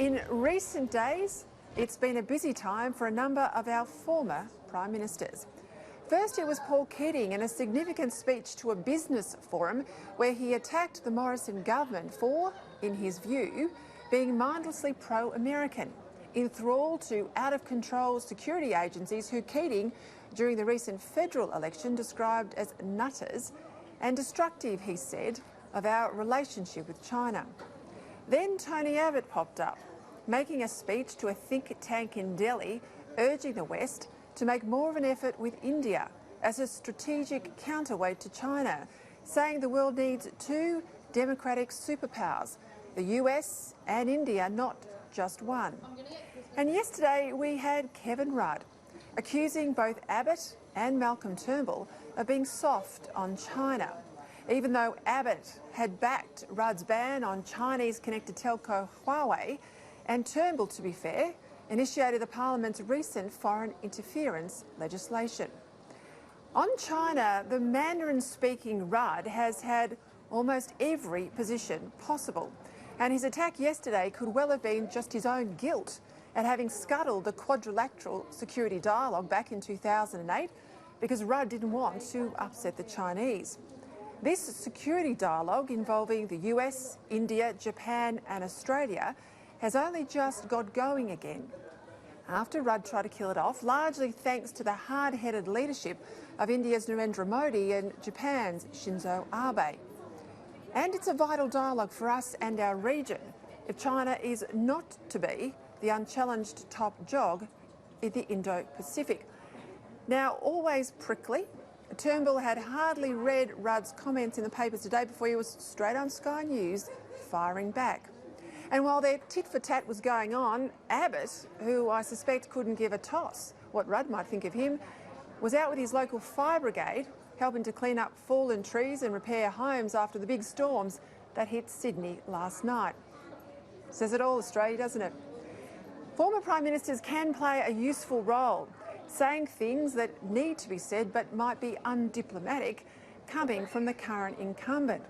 In recent days, it's been a busy time for a number of our former Prime Ministers. First, it was Paul Keating in a significant speech to a business forum where he attacked the Morrison government for, in his view, being mindlessly pro-American, enthralled to out-of-control security agencies who Keating, during the recent federal election, described as nutters, and destructive, he said, of our relationship with China. Then Tony Abbott popped up, making a speech to a think tank in Delhi, urging the West to make more of an effort with India as a strategic counterweight to China, saying the world needs two democratic superpowers, the US and India, not just one. And yesterday we had Kevin Rudd accusing both Abbott and Malcolm Turnbull of being soft on China, even though Abbott had backed Rudd's ban on Chinese connected telco Huawei, and Turnbull, to be fair, initiated the Parliament's recent foreign interference legislation. On China, the Mandarin-speaking Rudd has had almost every position possible, and his attack yesterday could well have been just his own guilt at having scuttled the quadrilateral security dialogue back in 2008 because Rudd didn't want to upset the Chinese. This security dialogue involving the US, India, Japan and Australia has only just got going again after Rudd tried to kill it off, largely thanks to the hard-headed leadership of India's Narendra Modi and Japan's Shinzo Abe. And it's a vital dialogue for us and our region if China is not to be the unchallenged top dog in the Indo-Pacific. Now, always prickly, Turnbull had hardly read Rudd's comments in the papers today before he was straight on Sky News firing back. And while their tit-for-tat was going on, Abbott, who I suspect couldn't give a toss what Rudd might think of him, was out with his local fire brigade, helping to clean up fallen trees and repair homes after the big storms that hit Sydney last night. Says it all, Australia, doesn't it? Former Prime Ministers can play a useful role, saying things that need to be said but might be undiplomatic coming from the current incumbent.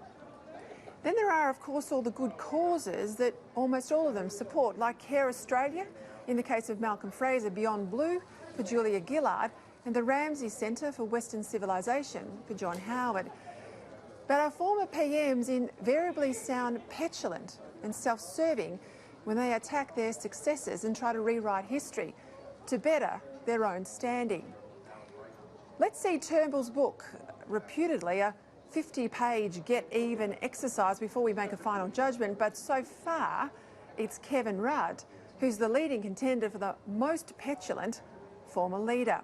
Then there are, of course, all the good causes that almost all of them support, like Care Australia, in the case of Malcolm Fraser, Beyond Blue for Julia Gillard, and the Ramsay Centre for Western Civilisation for John Howard. But our former PMs invariably sound petulant and self-serving when they attack their successors and try to rewrite history to better their own standing. Let's see Turnbull's book, reputedly a 50-page get-even exercise before we make a final judgment, but so far it's Kevin Rudd who's the leading contender for the most petulant former leader.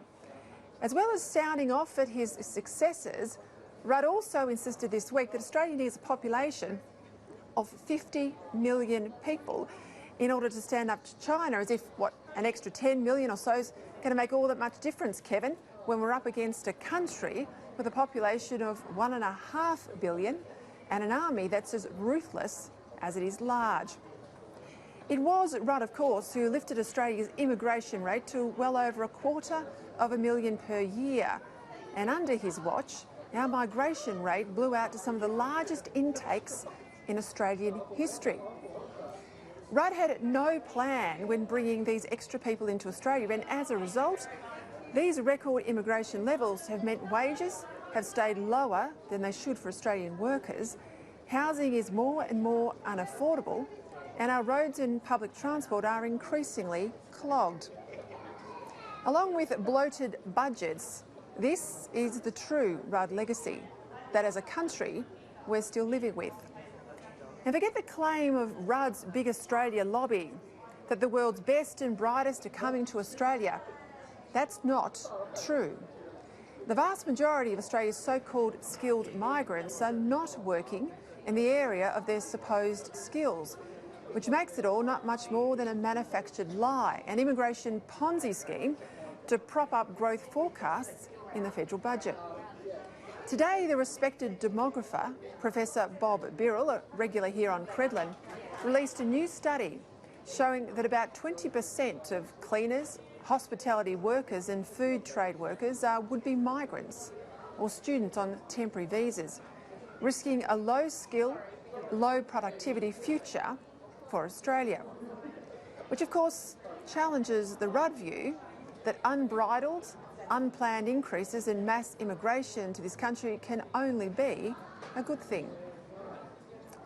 As well as sounding off at his successors, Rudd also insisted this week that Australia needs a population of 50 million people in order to stand up to China, as if, what, an extra 10 million or so is going to make all that much difference, Kevin, when we're up against a country with a population of 1.5 billion and an army that's as ruthless as it is large. It was Rudd, of course, who lifted Australia's immigration rate to well over 250,000 per year. And under his watch, our migration rate blew out to some of the largest intakes in Australian history. Rudd had no plan when bringing these extra people into Australia, and as a result, these record immigration levels have meant wages have stayed lower than they should for Australian workers, housing is more and more unaffordable, and our roads and public transport are increasingly clogged. Along with bloated budgets, this is the true Rudd legacy that as a country we're still living with. And forget the claim of Rudd's Big Australia lobby, that the world's best and brightest are coming to Australia. That's not true. The vast majority of Australia's so-called skilled migrants are not working in the area of their supposed skills, which makes it all not much more than a manufactured lie, an immigration Ponzi scheme to prop up growth forecasts in the federal budget. Today, the respected demographer, Professor Bob Birrell, a regular here on Credlin, released a new study showing that about 20% of cleaners, hospitality workers and food trade workers are would-be migrants or students on temporary visas, risking a low-skill, low-productivity future for Australia. which of course challenges the Rudd view that unbridled, unplanned increases in mass immigration to this country can only be a good thing.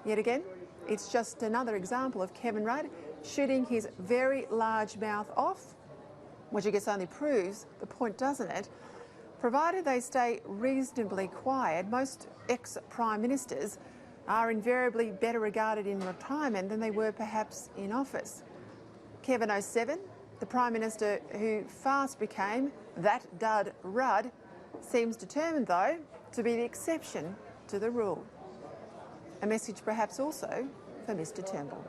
Yet again, it's just another example of Kevin Rudd shooting his very large mouth off, which I guess only proves the point, doesn't it? Provided they stay reasonably quiet, most ex-Prime Ministers are invariably better regarded in retirement than they were perhaps in office. Kevin 07, the Prime Minister who fast became that dud Rudd, seems determined, though, to be the exception to the rule. A message perhaps also for Mr Turnbull.